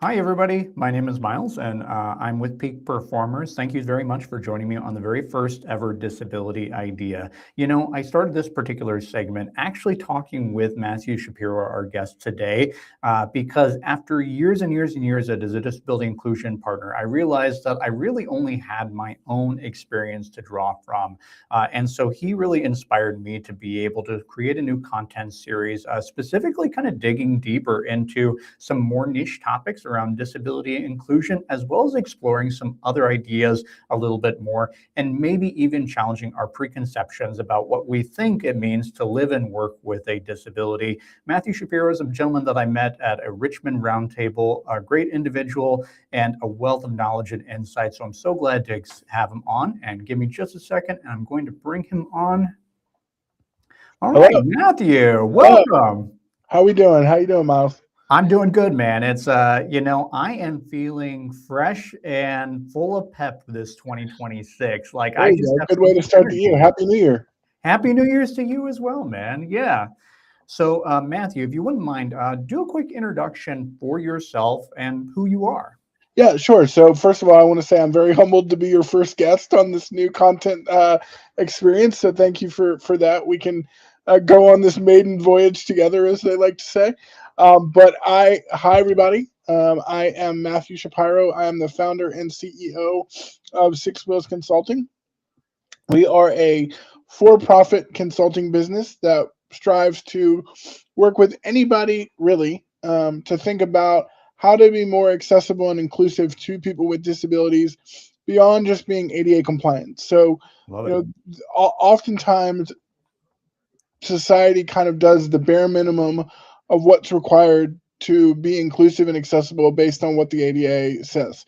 Hi, everybody. My name is Miles, and I'm with Peak Performers. Thank you very much for joining me on the very first ever disability idea. I started this particular segment actually talking with Matthew Shapiro, our guest today, because after years and years and years as a disability inclusion partner, I realized that I really only had my own experience to draw from. And so he really inspired me to be able to create a new content series, specifically kind of digging deeper into some more niche topics around disability inclusion, as well as exploring some other ideas a little bit more, and maybe even challenging our preconceptions about what we think it means to live and work with a disability. Matthew Shapiro is a gentleman that I met at a Richmond roundtable, a great individual and a wealth of knowledge and insight. So I'm so glad to have him on. And give me just a second, and I'm going to bring him on. All Hello. right, Matthew, Hello. welcome. How we doing? How you doing, Miles? I'm doing good, man. I am feeling fresh and full of pep this 2026. Like There I you just go. have Good so way to much start the year. energy. Happy New Year. Happy New Year's to you as well, man. Yeah. So, Matthew, if you wouldn't mind, do a quick introduction for yourself and who you are. Yeah, sure. So first of all, I want to say I'm very humbled to be your first guest on this new content experience. So thank you for that. We can go on this maiden voyage together, as they like to say. Hi everybody. I am Matthew Shapiro. I am the founder and CEO of Six Wheels Consulting. We are a for-profit consulting business that strives to work with anybody really to think about how to be more accessible and inclusive to people with disabilities beyond just being ADA compliant. So, Love you it. know, oftentimes society kind of does the bare minimum of what's required to be inclusive and accessible based on what the ADA says.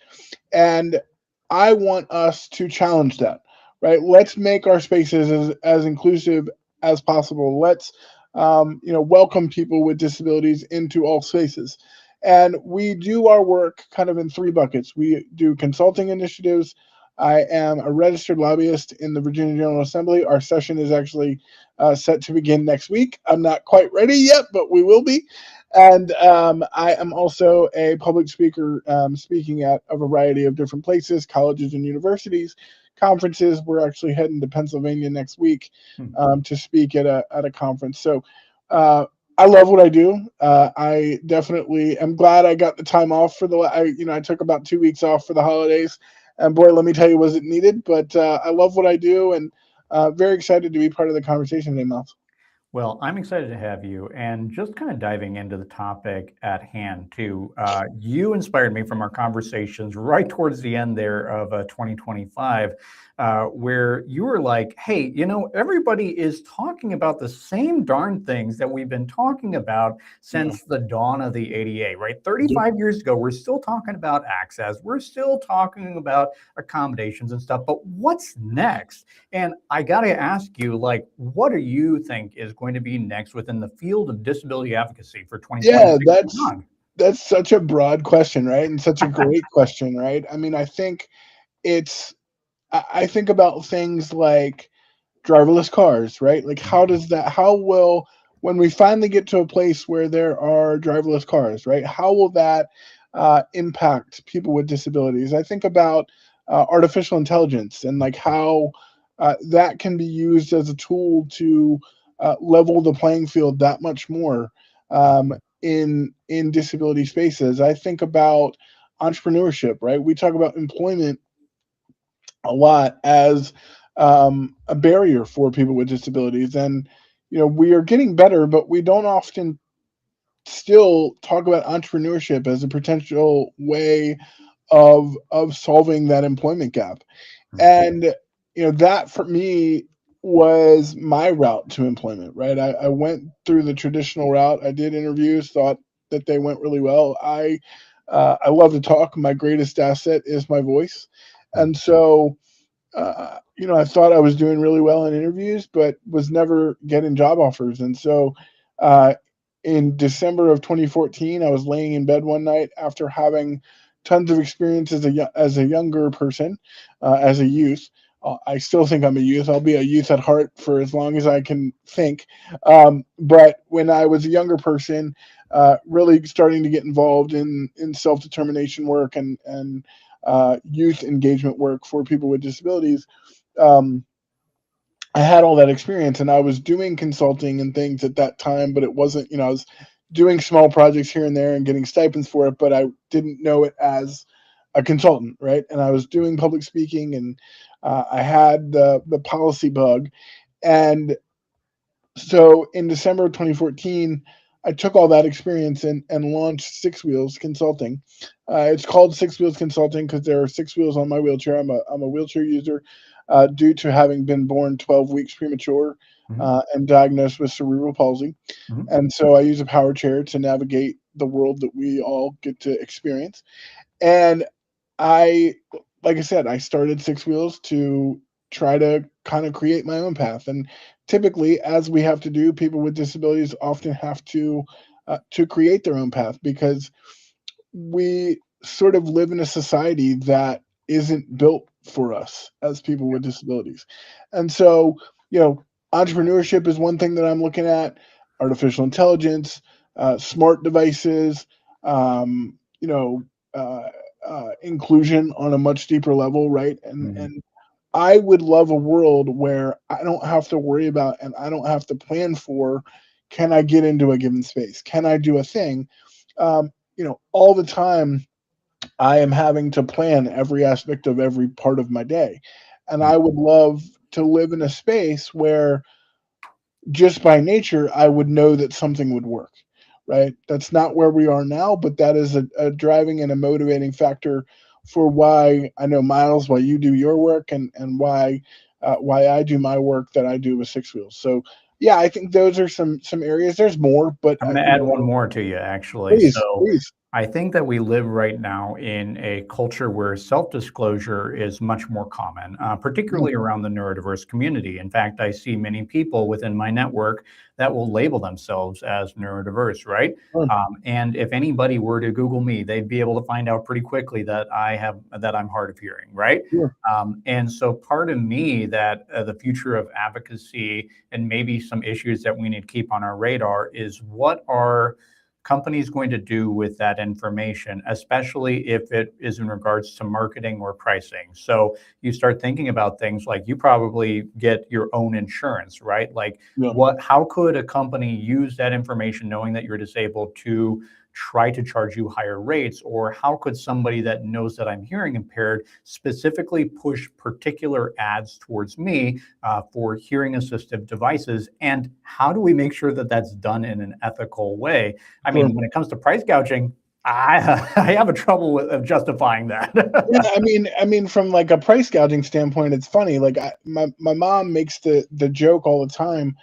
And I want us to challenge that, right? Let's make our spaces as inclusive as possible. Let's, welcome people with disabilities into all spaces. And we do our work kind of in three buckets. We do consulting initiatives. I am a registered lobbyist in the Virginia General Assembly. Our session is actually set to begin next week. I'm not quite ready yet, but we will be. And I am also a public speaker, speaking at a variety of different places, colleges and universities, conferences. We're actually heading to Pennsylvania next week Hmm. to speak at a conference. So uh, I love what I do. I definitely am glad I got the time off for I took about 2 weeks off for the holidays, and boy, let me tell you, was it needed? But I love what I do, and very excited to be part of the conversation today, Miles. Well, I'm excited to have you. And just kind of diving into the topic at hand, too, you inspired me from our conversations right towards the end there of 2025, where you were like, hey, everybody is talking about the same darn things that we've been talking about Yeah. since the dawn of the ADA, right? Yep. 35 years ago, we're still talking about access, we're still talking about accommodations and stuff. But what's next? And I got to ask you, like, what do you think is going to be next within the field of disability advocacy for Yeah, 2026 and that's beyond? that's such a broad question, right? And such a great question, right? I mean, it's I think about things like driverless cars, right? Like how will when we finally get to a place where there are driverless cars, right? How will that impact people with disabilities? I think about artificial intelligence and like how that can be used as a tool to level the playing field that much more in disability spaces. I think about entrepreneurship, right? We talk about employment a lot as a barrier for people with disabilities, and we are getting better, but we don't often still talk about entrepreneurship as a potential way of solving that employment gap. And that for me was my route to employment, right? I went through the traditional route. I did interviews, thought that they went really well. I love to talk. My greatest asset is my voice, and so I thought I was doing really well in interviews, but was never getting job offers. And so, uh, in December of 2014, I was laying in bed one night after having tons of experience as a younger person, as a youth. I still think I'm a youth. I'll be a youth at heart for as long as I can think. But when I was a younger person, really starting to get involved in self determination work and youth engagement work for people with disabilities. Um, I had all that experience, and I was doing consulting and things at that time, but it wasn't, I was doing small projects here and there and getting stipends for it, but I didn't know it as a consultant, right? And I was doing public speaking, and I had the policy bug, and so in December of 2014, I took all that experience and launched Six Wheels Consulting. It's called Six Wheels Consulting because there are six wheels on my wheelchair. I'm a wheelchair user due to having been born 12 weeks premature Mhm, and diagnosed with cerebral palsy. mhm, And so I use a power chair to navigate the world that we all get to experience. And I, like I said, I started Six Wheels to try to kind of create my own path. And typically, as we have to do, people with disabilities often have to create their own path because we sort of live in a society that isn't built for us as people with disabilities. And so, you know, entrepreneurship is one thing that I'm looking at, artificial intelligence, smart devices, you know, uh, inclusion on a much deeper level, right? And mhm. and I would love a world where I don't have to worry about and I don't have to plan for, can I get into a given space? Can I do a thing? All the time I am having to plan every aspect of every part of my day. And I would love to live in a space where just by nature I would know that something would work. Right? That's not where we are now, but that is a driving and a motivating factor for why I know Miles, why you do your work, and why I do my work that I do with Six Wheels. So yeah, I think those are some areas. There's more, but I'm going to add one more to you, actually. please, So, please. I think that we live right now in a culture where self disclosure is much more common, Mm, particularly around the neurodiverse community. In fact, I see many people within my network that will label themselves as neurodiverse, right? sure, And if anybody were to Google me, they'd be able to find out pretty quickly that I'm hard of hearing, right? sure, And so, part of me that the future of advocacy and maybe some issues that we need to keep on our radar is what are companies going to do with that information, especially if it is in regards to marketing or pricing. So you start thinking about things like you probably get your own insurance, right? Like yeah, how could a company use that information knowing that you're disabled to try to charge you higher rates? Or how could somebody that knows that I'm hearing impaired specifically push particular ads towards me for hearing assistive devices? And how do we make sure that that's done in an ethical way? I sure. mean, when it comes to price gouging, I I have a trouble with of justifying that. Yeah, I mean, from like a price gouging standpoint, it's funny. Like my mom makes the joke all the time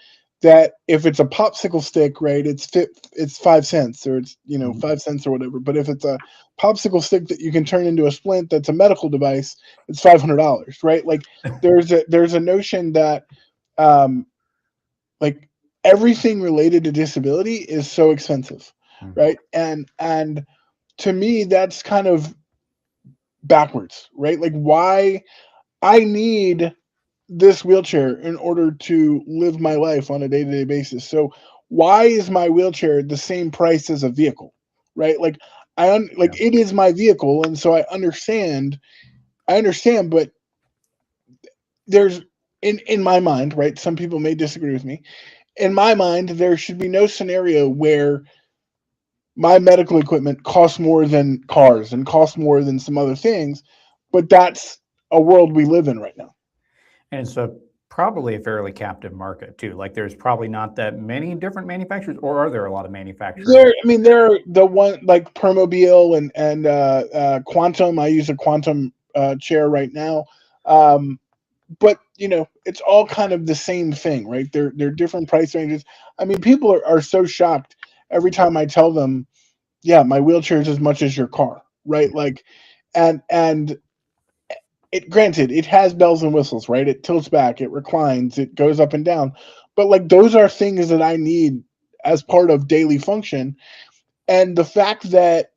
that if it's a popsicle stick, right, it's 5 cents or it's Mhm. 5 cents or whatever. But if it's a popsicle stick that you can turn into a splint, that's a medical device, it's $500, right? Like there's a notion that um like everything related to disability is so expensive, Mhm. right? And to me, that's kind of backwards, right? Like why I need this wheelchair in order to live my life on a day-to-day basis. So why is my wheelchair the same price as a vehicle? Right? Like Yeah. like it is my vehicle and so I understand, but there's in my mind, right? Some people may disagree with me. In my mind, there should be no scenario where my medical equipment costs more than cars and costs more than some other things, but that's a world we live in right now. And it's a probably a fairly captive market too. Like there's probably not that many different manufacturers, or are there a lot of manufacturers? There are the one like Permobile and Quantum. I use a Quantum chair right now, but it's all kind of the same thing, right? They're different price ranges. I mean, people are so shocked every time I tell them, yeah, my wheelchair is as much as your car, right? Like, and it granted it has bells and whistles, right? It tilts back, it reclines, it goes up and down, but like those are things that I need as part of daily function. And the fact that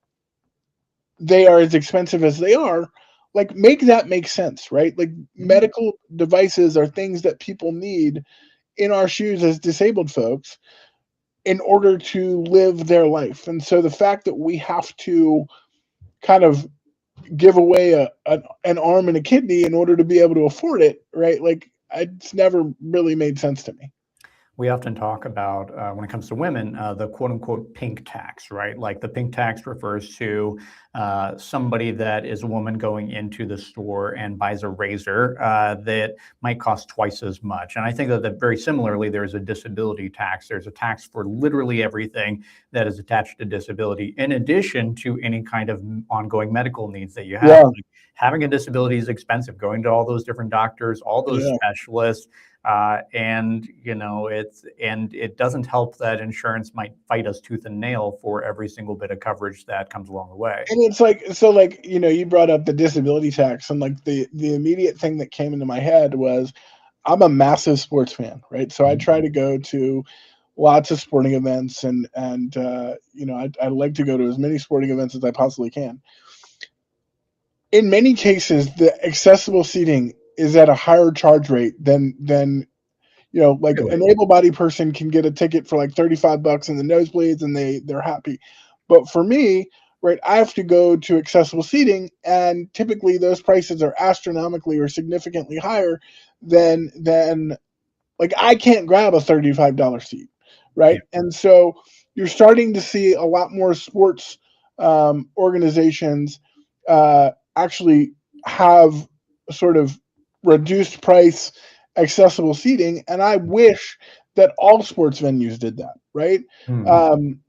they are as expensive as they are, like make that make sense, right? Like Mhm. medical devices are things that people need in our shoes as disabled folks. in order to live their life. And so the fact that we have to kind of give away an arm and a kidney in order to be able to afford it, right? Like it's never really made sense to me. We often talk about, when it comes to women, the quote unquote pink tax, right? Like the pink tax refers to somebody that is a woman going into the store and buys a razor that might cost twice as much. And I think that very similarly, there's a disability tax. There's a tax for literally everything that is attached to disability, in addition to any kind of ongoing medical needs that you have. Yeah, Like having a disability is expensive, going to all those different doctors, all those yeah. specialists. And it doesn't help that insurance might fight us tooth and nail for every single bit of coverage that comes along the way. And it's like, so like, you brought up the disability tax, and like the immediate thing that came into my head was I'm a massive sports fan, right? So I Mhm. try to go to lots of sporting events, I like to go to as many sporting events as I possibly can. In many cases, the accessible seating is at a higher charge rate than like Really? an able-bodied person can get a ticket for like $35 in the nosebleeds and they're happy. But for me, right, I have to go to accessible seating, and typically those prices are astronomically or significantly higher than like I can't grab a $35 seat, Yeah. right? And so you're starting to see a lot more sports organizations actually have sort of reduced price accessible seating, and I wish that all sports venues did that, right? Mhm. Um,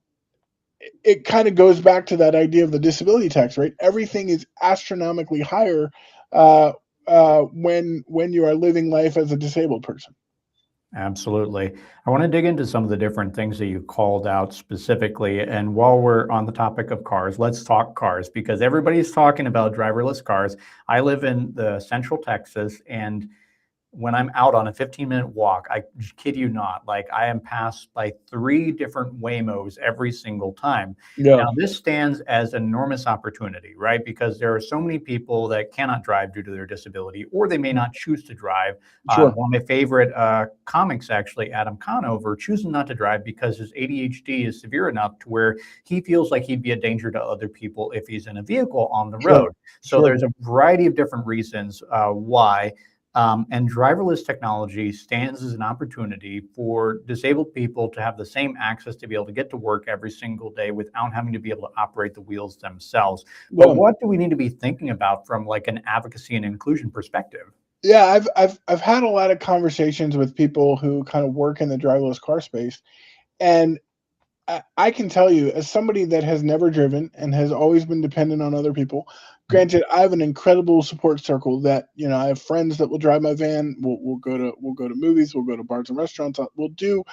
it kind of goes back to that idea of the disability tax, right? Everything is astronomically higher when you are living life as a disabled person. Absolutely. I want to dig into some of the different things that you called out specifically. And while we're on the topic of cars, let's talk cars because everybody's talking about driverless cars. I live in the Central Texas, and when I'm out on a 15-minute walk, I kid you not, like I am passed by three different Waymos every single time. Yeah, Now, this stands as an enormous opportunity, right? Because there are so many people that cannot drive due to their disability, or they may not choose to drive. sure. One of my favorite comics, actually, Adam Conover, choosing not to drive because his ADHD is severe enough to where he feels like he'd be a danger to other people if he's in a vehicle on the Sure, road. So sure. there's a variety of different reasons why. And driverless technology stands as an opportunity for disabled people to have the same access to be able to get to work every single day without having to be able to operate the wheels themselves. But Yeah, what do we need to be thinking about from like an advocacy and inclusion perspective? yeah. I've had a lot of conversations with people who kind of work in the driverless car space, and I can tell you, as somebody that has never driven and has always been dependent on other people, granted, I have an incredible support circle that I have friends that will drive my van. We'll go to movies. We'll go to bars and restaurants. We'll do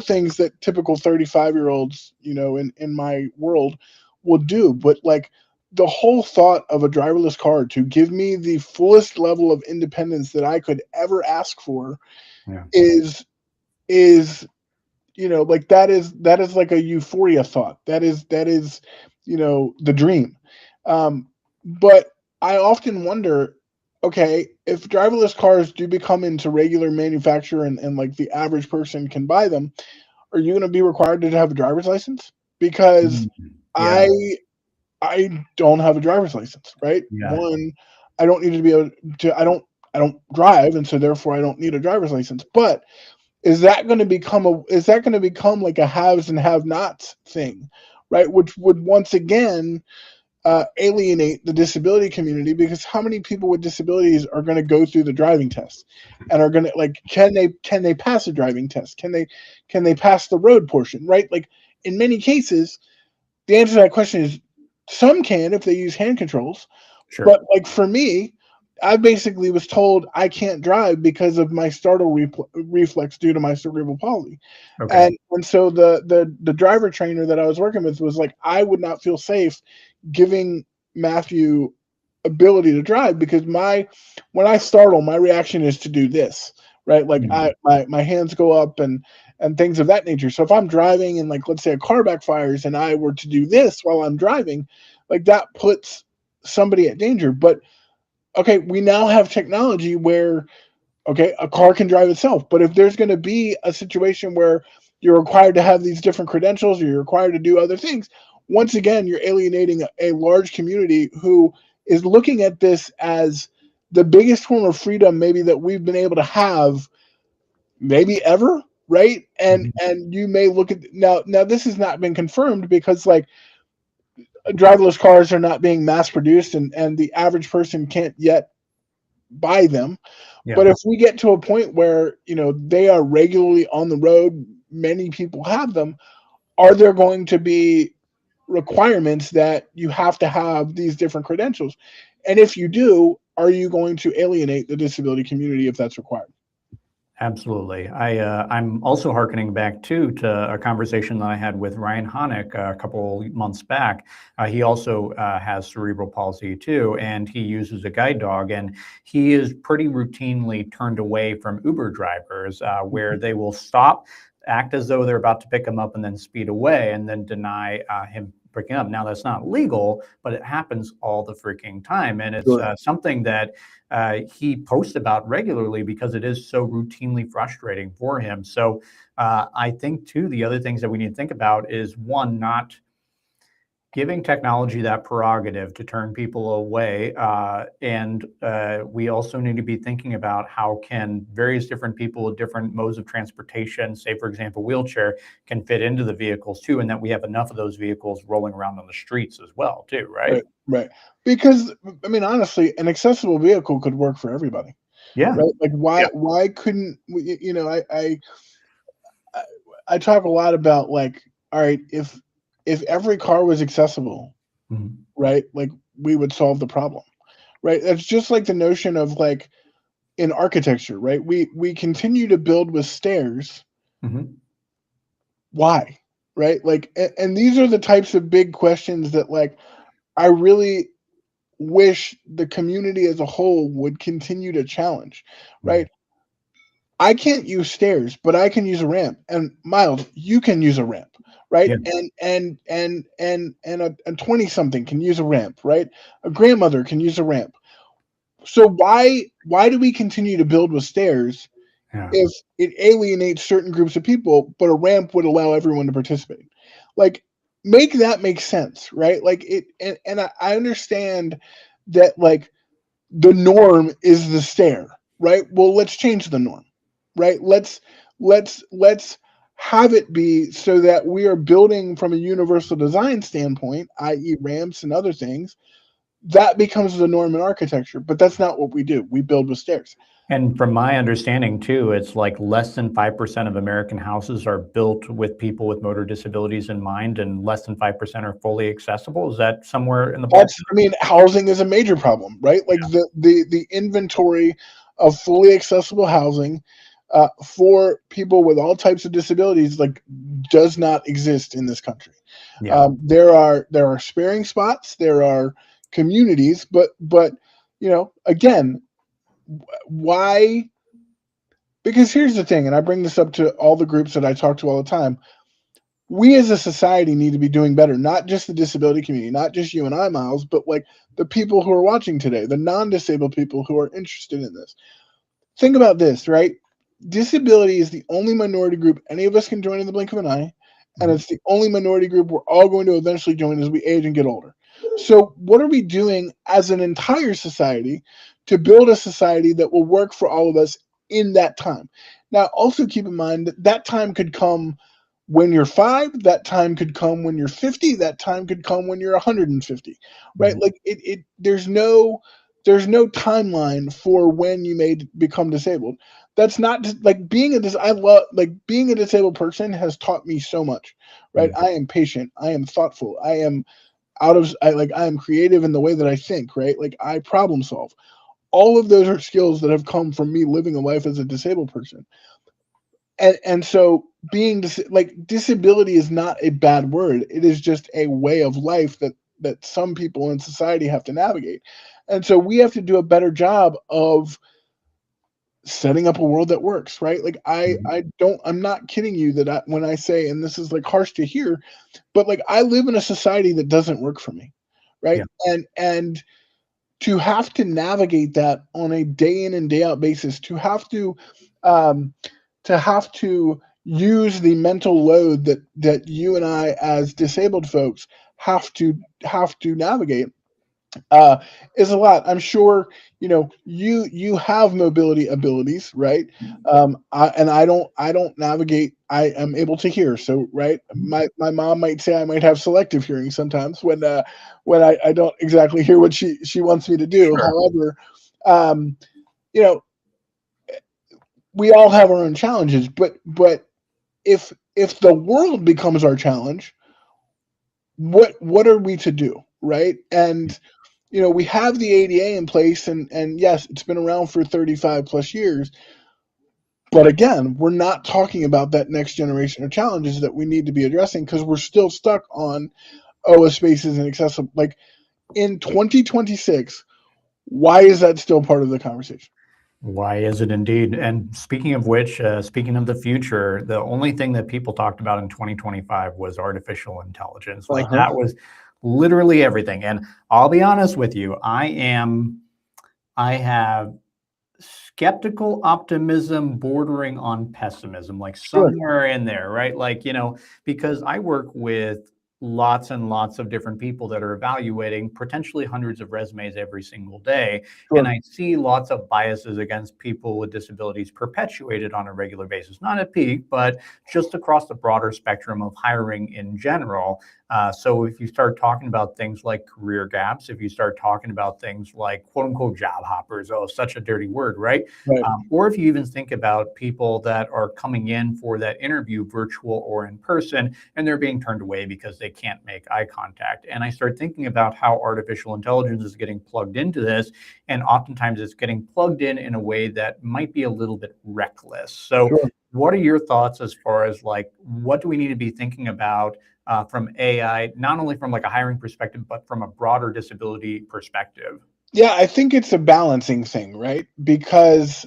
things that typical 35-year-olds, in my world, will do. But like the whole thought of a driverless car to give me the fullest level of independence that I could ever ask for Yeah. is like that is like a euphoria thought. That is the dream. But I often wonder, okay, if driverless cars do become into regular manufacture and like the average person can buy them, are you going to be required to have a driver's license? Because Mhm. Yeah. i I don't have a driver's license, right? Yeah. One, I don't need to be able to, I don't drive, and so therefore I don't need a driver's license. But is that going to become like a haves and have nots thing, right? Which would once again alienate the disability community, because how many people with disabilities are going to go through the driving test and are going to, like, can they pass a driving test? Can they pass the road portion, right? Like in many cases, the answer to that question is some can if they use hand controls, Sure. but like for me, I basically was told I can't drive because of my startle reflex due to my cerebral palsy. Okay. And so the driver trainer that I was working with was like, I would not feel safe giving Matthew ability to drive, because my when I startle, my reaction is to do this, right? Like Mhm. my hands go up and things of that nature. So if I'm driving and, like, let's say a car backfires and I were to do this while I'm driving, like that puts somebody at danger. But okay, we now have technology where, okay, a car can drive itself. But if there's going to be a situation where you're required to have these different credentials, or you're required to do other things. Once again, you're alienating a large community who is looking at this as the biggest form of freedom maybe that we've been able to have maybe ever, right? And Mhm. you may look at now this has not been confirmed because like driverless cars are not being mass produced, and the average person can't yet buy them. Yeah. But if we get to a point where, they are regularly on the road, many people have them, are there going to be requirements that you have to have these different credentials? And if you do, are you going to alienate the disability community if that's required? Absolutely. I'm also hearkening back too to a conversation that I had with Ryan Honick a couple months back. He also has cerebral palsy too, and he uses a guide dog, and he is pretty routinely turned away from Uber drivers where they will stop, act as though they're about to pick him up, and then speed away, and then deny him picking up. Now that's not legal, but it happens all the freaking time, and it's Sure. something that he posts about regularly because it is so routinely frustrating for him. So I think too, the other things that we need to think about is one, not giving technology that prerogative to turn people away, and we also need to be thinking about how can various different people with different modes of transportation, say for example wheelchair, can fit into the vehicles too, and that we have enough of those vehicles rolling around on the streets as well too, right? Right, right. Because I mean, honestly, an accessible vehicle could work for everybody, Yeah. right? Like, Yeah. why couldn't I I talk a lot about like, all right, if every car was accessible, Mhm. right, like we would solve the problem, right? It's just like the notion of like in architecture, right? We continue to build with stairs. Mhm. Why? Right? Like, and these are the types of big questions that like I really wish the community as a whole would continue to challenge, Mhm. right? I can't use stairs, but I can use a ramp. And Miles, you can use a ramp, right? Yeah. And a 20 something can use a ramp, right? A grandmother can use a ramp. So why do we continue to build with stairs Yeah. if it alienates certain groups of people, but a ramp would allow everyone to participate? Like, make that make sense, right? Like it, and I understand that like the norm is the stair, right? Well, let's change the norm, right? Let's have it be so that we are building from a universal design standpoint, i.e., ramps and other things. That becomes the norm in architecture, but that's not what we do. We build with stairs. And from my understanding too, it's like less than 5% of American houses are built with people with motor disabilities in mind, and less than 5% are fully accessible. Is that somewhere in the ballpark? I mean, housing is a major problem, right? Like the inventory of fully accessible housing for people with all types of disabilities like does not exist in this country. Yeah. There are sparing spots, there are communities, but again, why? Because here's the thing, and I bring this up to all the groups that I talk to all the time. We as a society need to be doing better, not just the disability community, not just you and I, Miles, but like the people who are watching today, the non-disabled people who are interested in this. Think about this, right? Disability is the only minority group any of us can join in the blink of an eye, and Mhm. it's the only minority group we're all going to eventually join as we age and get older. So, what are we doing as an entire society to build a society that will work for all of us in that time? Now, also keep in mind that that time could come when you're 5, that time could come when you're 50, that time could come when you're 150, right? Mhm. Like it there's no timeline for when you may become disabled. That's not just, like I love like being a disabled person has taught me so much, right? Mhm. I am patient, I am thoughtful, I am creative in the way that I think, right? Like I problem solve. All of those are skills that have come from me living a life as a disabled person. And so like disability is not a bad word. It is just a way of life that some people in society have to navigate. And so we have to do a better job of setting up a world that works, right? Like Mhm. I'm not kidding you that when I say, and this is like harsh to hear, but like I live in a society that doesn't work for me, right? Yeah. And to have to navigate that on a day in and day out basis, um to have to use the mental load that you and I as disabled folks have to navigate, uh, is a lot. I'm sure you have mobility abilities, right? And I don't navigate. I am able to hear, so right. My mom might say I might have selective hearing sometimes when I don't exactly hear what she wants me to do. Sure. However, um, you know, we all have our own challenges, but if the world becomes our challenge, what are we to do, right? And we have the ADA in place, and yes, it's been around for 35 plus years. But again, we're not talking about that next generation of challenges that we need to be addressing because we're still stuck on spaces and accessible. Like in 2026, why is that still part of the conversation? Why is it indeed? And speaking of which, speaking of the future, the only thing that people talked about in 2025 was artificial intelligence. Uh Like huh. that was literally everything. And I'll be honest with you, I have skeptical optimism bordering on pessimism, like Sure. somewhere in there, right? Like, because I work with lots and lots of different people that are evaluating potentially hundreds of resumes every single day. And Sure. I see lots of biases against people with disabilities perpetuated on a regular basis, not at peak, but just across the broader spectrum of hiring in general. So if you start talking about things like career gaps, if you start talking about things like quote unquote job hoppers, oh, such a dirty word, right? Right. Or if you even think about people that are coming in for that interview, virtual or in person, and they're being turned away because they can't make eye contact. And I start thinking about how artificial intelligence is getting plugged into this. And oftentimes it's getting plugged in a way that might be a little bit reckless. So, Sure. what are your thoughts as far as like what do we need to be thinking about from AI, not only from like a hiring perspective, but from a broader disability perspective? Yeah, I think it's a balancing thing, right? Because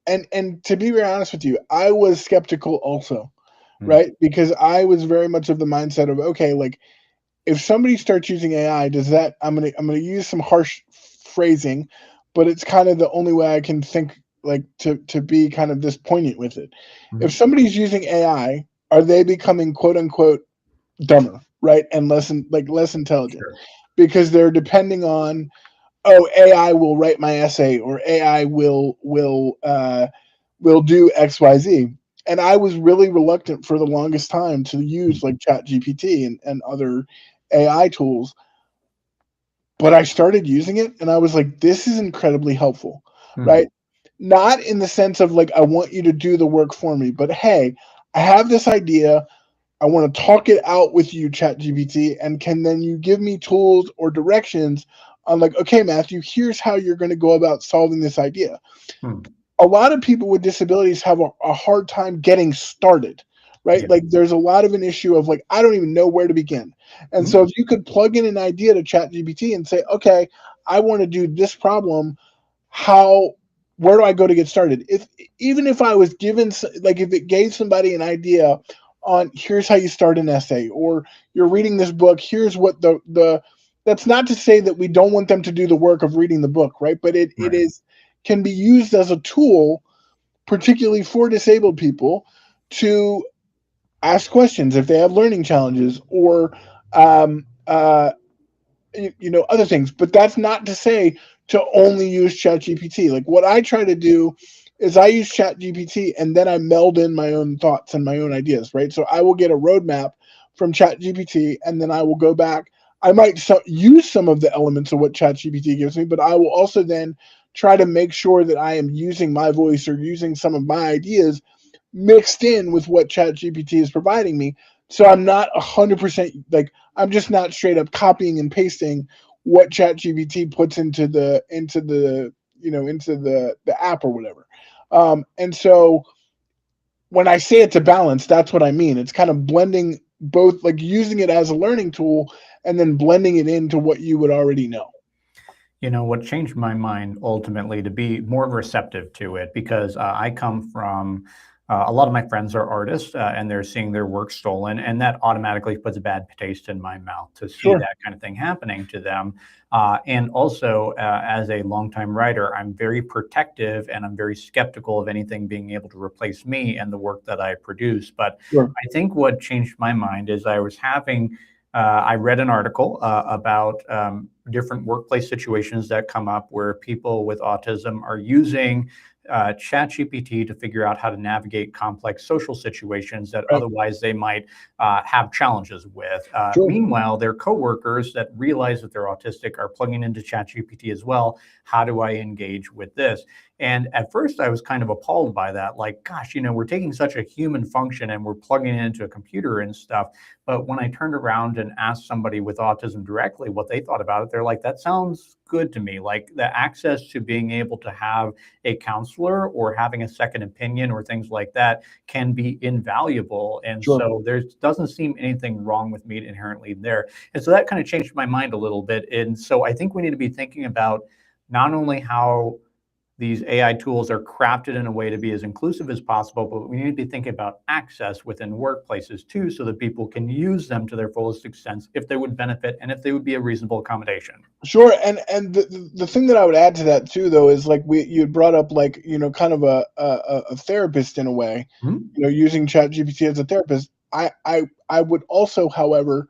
and to be very honest with you, I was skeptical also, Mm, right? Because I was very much of the mindset of, okay, like if somebody starts using AI, does that I'm gonna use some harsh phrasing, but it's kind of the only way I can think, like, to be kind of this poignant with it. If mm, somebody's using AI, are they becoming quote unquote dumber, right? And less intelligent sure. because they're depending on, oh, AI will write my essay, or AI will do XYZ. And I was really reluctant for the longest time to use like Chat GPT and other AI tools. But I started using it and I was like, this is incredibly helpful, Mm, right? Not in the sense of like, I want you to do the work for me, but hey, I have this idea. I want to talk it out with you, ChatGPT, and can then you give me tools or directions on like, okay, Matthew, here's how you're going to go about solving this idea. mm, A lot of people with disabilities have a hard time getting started, right? yeah. Like there's a lot of an issue of like, I don't even know where to begin. And so Mm, if you could plug in an idea to ChatGPT and say, okay, I want to do this problem, how where do I go to get started? If even if I was given like if it gave somebody an idea on here's how you start an essay, or you're reading this book, here's what the that's not to say that we don't want them to do the work of reading the book, right? But it right. is can be used as a tool, particularly for disabled people, to ask questions if they have learning challenges or um, uh, other things. But that's not to say to only use ChatGPT. Like what I try to do is I use ChatGPT and then I meld in my own thoughts and my own ideas, right? So I will get a roadmap from ChatGPT and then I will go back. I might use some of the elements of what ChatGPT gives me, but I will also then try to make sure that I am using my voice or using some of my ideas mixed in with what ChatGPT is providing me. So I'm not 100% like I'm just not straight up copying and pasting what ChatGPT puts into the app or whatever. And so when I say it's a balance, that's what I mean. It's kind of blending both, like using it as a learning tool and then blending it into what you would already know. What changed my mind ultimately to be more receptive to it, because I come from a lot of my friends are artists, and they're seeing their work stolen, and that automatically puts a bad taste in my mouth to see Sure. that kind of thing happening to them. And also, as a longtime writer, I'm very protective and I'm very skeptical of anything being able to replace me and the work that I produce. But Sure. I think what changed my mind is I read an article about different workplace situations that come up where people with autism are using ChatGPT to figure out how to navigate complex social situations that Right. otherwise they might have challenges with. Sure. Meanwhile, their coworkers that realize that they're autistic are plugging into ChatGPT as well. How do I engage with this? And at first, I was kind of appalled by that. Like, gosh, we're taking such a human function and we're plugging it into a computer and stuff. But when I turned around and asked somebody with autism directly what they thought about it, they're like, that sounds good to me. Like the access to being able to have a counselor or having a second opinion or things like that can be invaluable. And Sure. so there doesn't seem anything wrong with me inherently there. And so that kind of changed my mind a little bit. And so I think we need to be thinking about not only how these AI tools are crafted in a way to be as inclusive as possible, but we need to be thinking about access within workplaces too, so that people can use them to their fullest extent if they would benefit and if they would be a reasonable accommodation. Sure, and the thing that I would add to that too, though, is like you had brought up, like, kind of a therapist in a way, Mhm. using ChatGPT as a therapist. I would also, however,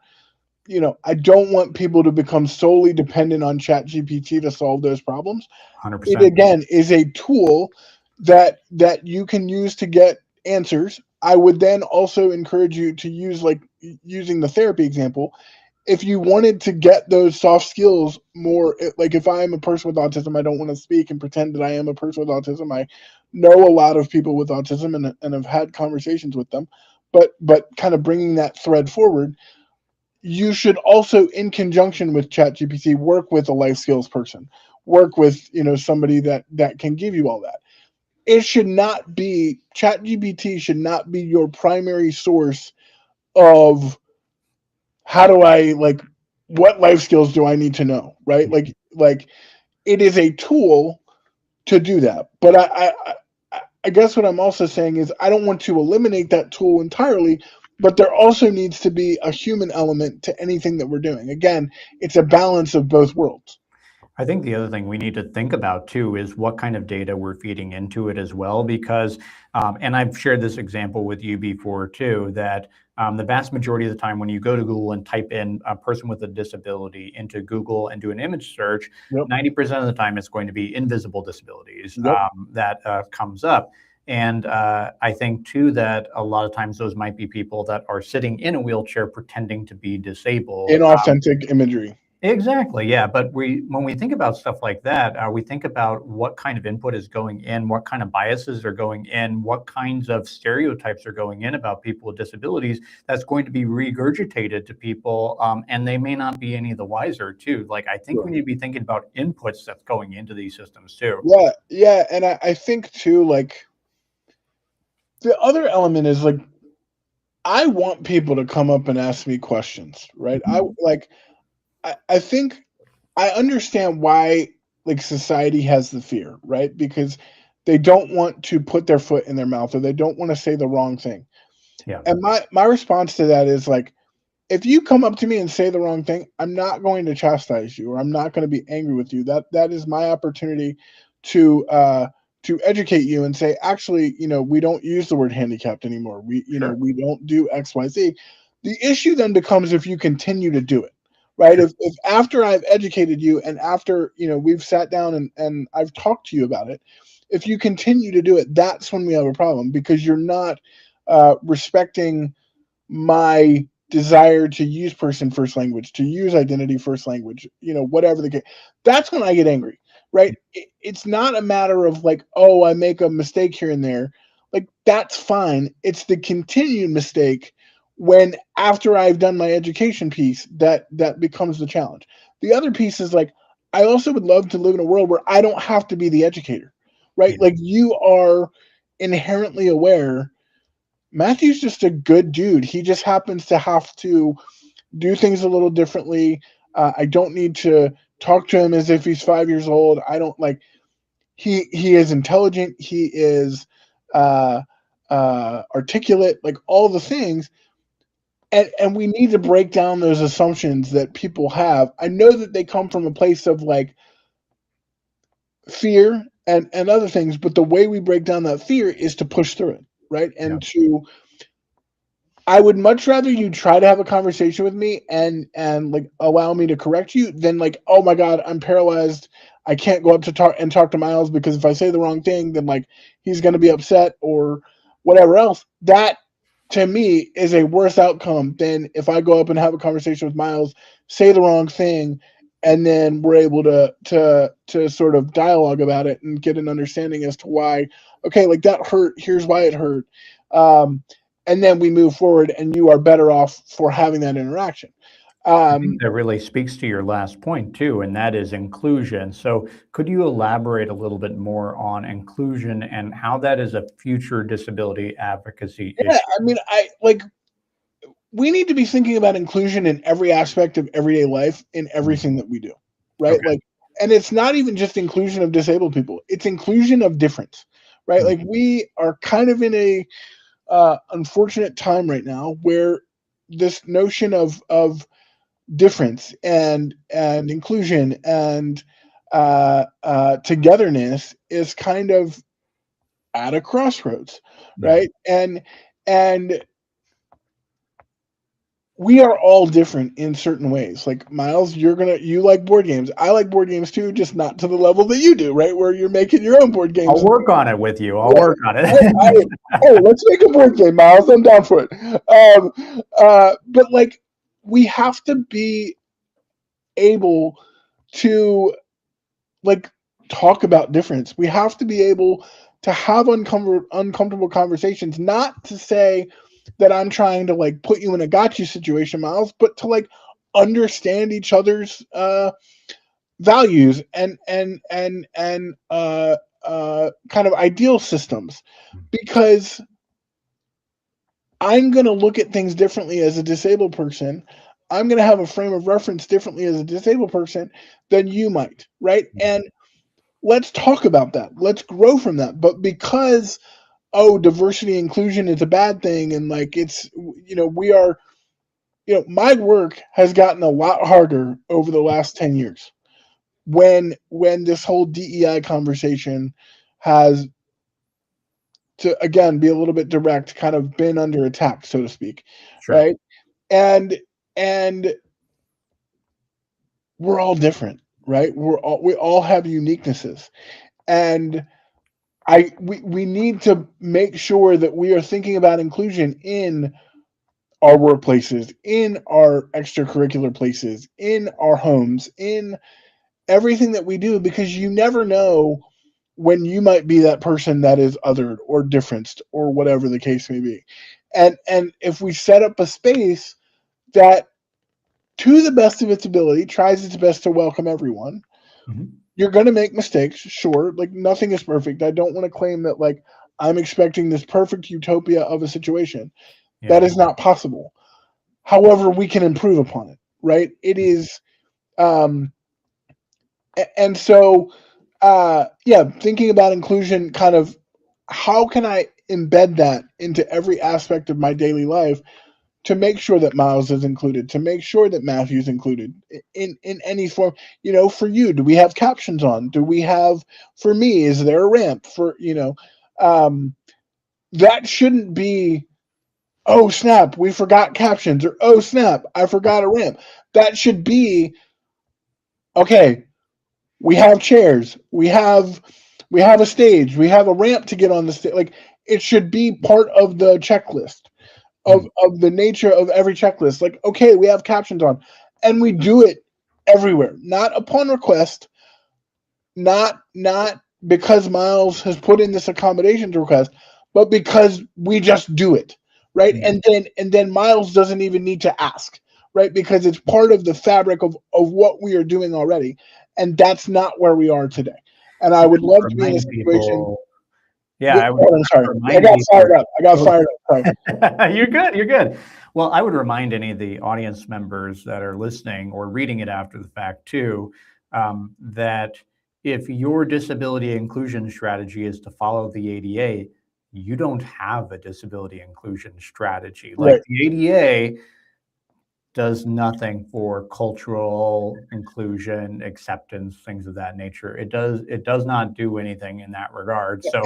I don't want people to become solely dependent on ChatGPT to solve those problems. It 100%. again is a tool that you can use to get answers. I would then also encourage you to use, like, using the therapy example, if you wanted to get those soft skills more, like if I am a person with autism, I don't want to speak and pretend that I am a person with autism. I know a lot of people with autism, and have had conversations with them, but kind of bringing that thread forward, you should also, in conjunction with ChatGPT, work with a life skills person, work with, somebody that can give you all that. It should not be ChatGPT should not be your primary source of, how do I, like, what life skills do I need to know, right? Like it is a tool to do that. But I guess what I'm also saying is I don't want to eliminate that tool entirely, but there also needs to be a human element to anything that we're doing. Again, it's a balance of both worlds. I think the other thing we need to think about too is what kind of data we're feeding into it as well, because, and I've shared this example with you before too, that the vast majority of the time when you go to Google and type in a person with a disability into Google and do an image search, Yep. 90% of the time it's going to be invisible disabilities Yep. that comes up. And I think too that a lot of times those might be people that are sitting in a wheelchair pretending to be disabled. Inauthentic imagery. Exactly, yeah, but when we think about stuff like that, we think about what kind of input is going in, what kind of biases are going in, what kinds of stereotypes are going in about people with disabilities that's going to be regurgitated to people, and they may not be any the wiser too. Like, I think we Sure. need to be thinking about inputs that's going into these systems too. Yeah, yeah, and I think too, like, the other element is, like, I want people to come up and ask me questions, right? Mhm. I think I understand why, like, society has the fear, right? Because they don't want to put their foot in their mouth, or they don't want to say the wrong thing. Yeah, And my response to that is, like, if you come up to me and say the wrong thing, I'm not going to chastise you, or I'm not going to be angry with you. That is my opportunity to educate you and say, actually, we don't use the word handicapped anymore. sure. We don't do XYZ. The issue then becomes if you continue to do it, right? Sure. If after I've educated you, and after, we've sat down and I've talked to you about it, if you continue to do it, that's when we have a problem, because you're not respecting my desire to use person first language, to use identity first language, whatever the case. That's when I get angry, right? It's not a matter of, like, oh, I make a mistake here and there. Like, that's fine. It's the continued mistake, when after I've done my education piece, that becomes the challenge. The other piece is, like, I also would love to live in a world where I don't have to be the educator, right? Yeah. Like, you are inherently aware Matthew's just a good dude. He just happens to have to do things a little differently. I don't need to talk to him as if he's 5 years old. I don't, like, he is intelligent. He is uh, articulate, like all the things. And we need to break down those assumptions that people have. I know that they come from a place of like fear and other things, but the way we break down that fear is to push through it, right? Yeah. And to I would much rather you try to have a conversation with me and like allow me to correct you than like, oh my God, I'm paralyzed. I can't go up to talk to Miles because if I say the wrong thing, then like he's going to be upset or whatever else. That to me is a worse outcome than if I go up and have a conversation with Miles, say the wrong thing, and then we're able to sort of dialogue about it and get an understanding as to why. Okay, like that hurt. Here's why it hurt. Um, and then we move forward and you are better off for having that interaction. I think um, that really speaks to your last point too, and that is inclusion. So could you elaborate a little bit more on inclusion and how that is a future disability advocacy yeah, issue? I mean, I like we need to be thinking about inclusion in every aspect of everyday life in Mm, everything that we do, right? okay. Like, and it's not even just inclusion of disabled people, it's inclusion of difference, right? Mm, Like we are kind of in a unfortunate time right now where this notion of difference and inclusion and togetherness is kind of at a crossroads, yeah. right? And we are all different in certain ways. Like Miles, you like board games. I like board games too, just not to the level that you do, right? Where you're making your own board games. I'll work on it with you. I'll Yeah, work on I, it. hey, let's make a board game, Miles. I'm down for it. But like, we have to be able to like talk about difference. We have to be able to have uncomfortable conversations, not to say that I'm trying to like put you in a gotcha situation, Miles, but to like understand each other's values and kind of ideal systems, because I'm going to look at things differently as a disabled person. I'm going to have a frame of reference differently as a disabled person than you might, right? And let's talk about that. Let's grow from that. But because diversity inclusion is a bad thing and like it's we are my work has gotten a lot harder over the last 10 years when this whole DEI conversation has, to again be a little bit direct, kind of been under attack, so to speak, Sure. right? And and we're all different, right? We all have uniquenesses, and we need to make sure that we are thinking about inclusion in our workplaces, in our extracurricular places, in our homes, in everything that we do, because you never know when you might be that person that is othered or differenced or whatever the case may be. And if we set up a space that, to the best of its ability, tries its best to welcome everyone, Mhm. you're going to make mistakes, sure. Like nothing is perfect. I don't want to claim that like I'm expecting this perfect utopia of a situation. That Yeah. is not possible. However, we can improve upon it, right? It is, um, and so, yeah, thinking about inclusion, kind of, how can I embed that into every aspect of my daily life to make sure that Miles is included, to make sure that Matthew's included in any form. For you, do we have captions on? Do we have, for me, is there a ramp for, um, that shouldn't be, oh snap, we forgot captions, or oh snap, I forgot a ramp. That should be, okay, we have chairs, we have a stage, we have a ramp to get on the stage. Like it should be part of the checklist Mm. of the nature of every checklist. Like, okay, we have captions on, and we do it everywhere, not upon request, not because Miles has put in this accommodations request, but because we just do it, right? Yeah. And then Miles doesn't even need to ask, right? Because it's part of the fabric of what we are doing already, and that's not where we are today. And I And I would would love to be in a remind situation. people, yeah, Oh, I'm sorry, I remind got people. fired up. I got Oh, fired up. Sorry. you're good. You're good. Well, I would remind any of the audience members that are listening or reading it after the fact too, that if your disability inclusion strategy is to follow the ADA, you don't have a disability inclusion strategy. Like Right. the ADA does nothing for cultural inclusion, acceptance, things of that nature. It does not do anything in that regard. So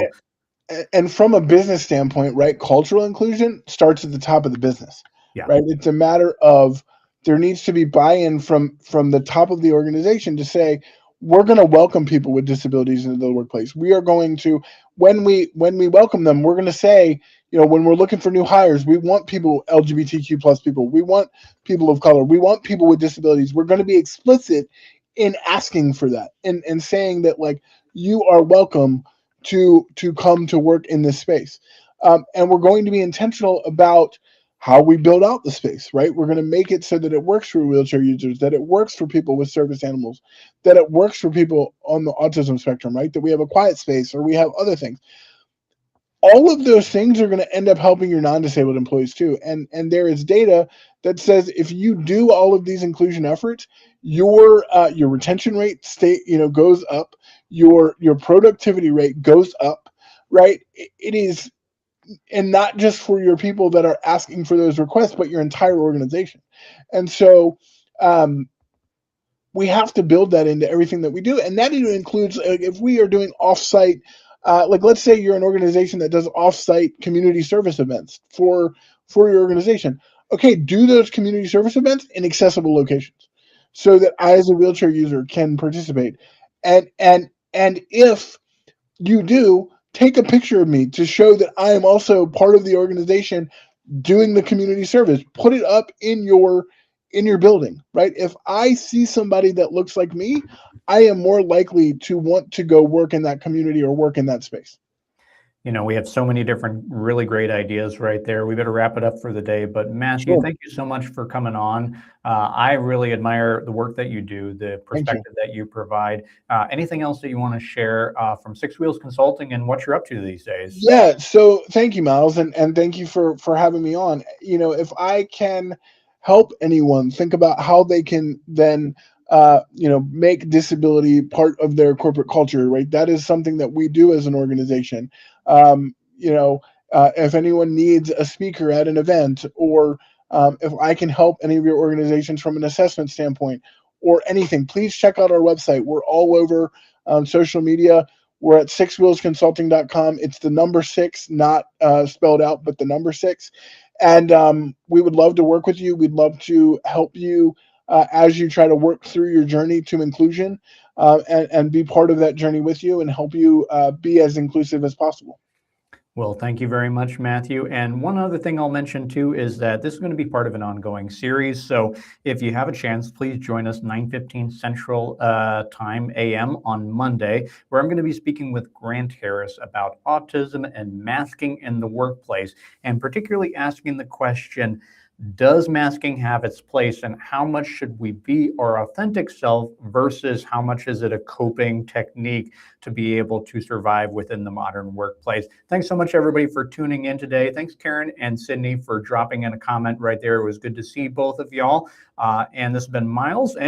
And from a business standpoint, right, cultural inclusion starts at the top of the business, yeah. right? It's a matter of there needs to be buy-in from the top of the organization to say we're going to welcome people with disabilities into the workplace. We are going to when we welcome them, we're going to say, when we're looking for new hires, we want people LGBTQ plus people. We want people of color. We want people with disabilities. We're going to be explicit in asking for that and saying that like you are welcome to come to work in this space. And we're going to be intentional about how we build out the space, right? We're going to make it so that it works for wheelchair users, that it works for people with service animals, that it works for people on the autism spectrum, right? That we have a quiet space or we have other things. All of those things are going to end up helping your non-disabled employees too. And there is data that says if you do all of these inclusion efforts, your retention rate goes up, your productivity rate goes up, right? It is, and not just for your people that are asking for those requests, but your entire organization. And so um, we have to build that into everything that we do, and that even includes if we are doing offsite. Like let's say you're an organization that does offsite community service events for your organization. Okay, do those community service events in accessible locations, so that I, as a wheelchair user, can participate. And if you do, take a picture of me to show that I am also part of the organization doing the community service. Put it up in your building, right? If I see somebody that looks like me, I am more likely to want to go work in that community or work in that space. We have so many different really great ideas right there. We better wrap it up for the day. But Matthew, Sure. thank you so much for coming on. I really admire the work that you do, the Thank you. perspective that you provide. Anything else that you want to share from Six Wheels Consulting and what you're up to these days? Yeah, so thank you, Miles, and thank you for having me on. If I can help anyone think about how they can then make disability part of their corporate culture, right? That is something that we do as an organization. If anyone needs a speaker at an event, or if I can help any of your organizations from an assessment standpoint or anything, please check out our website. We're all over social media. We're at sixwheelsconsulting.com. It's the number six, not spelled out, but the number six. And we would love to work with you. We'd love to help you as you try to work through your journey to inclusion, and be part of that journey with you and help you be as inclusive as possible. Well, thank you very much, Matthew. And one other thing I'll mention too is that this is going to be part of an ongoing series. So if you have a chance, please join us 9:15 Central Time AM on Monday, where I'm going to be speaking with Grant Harris about autism and masking in the workplace, and particularly asking the question, does masking have its place, and how much should we be our authentic self versus how much is it a coping technique to be able to survive within the modern workplace? Thanks so much, everybody, for tuning in today. Thanks, Karen and Sydney, for dropping in a comment right there. It was good to see both of y'all. And this has been Miles. And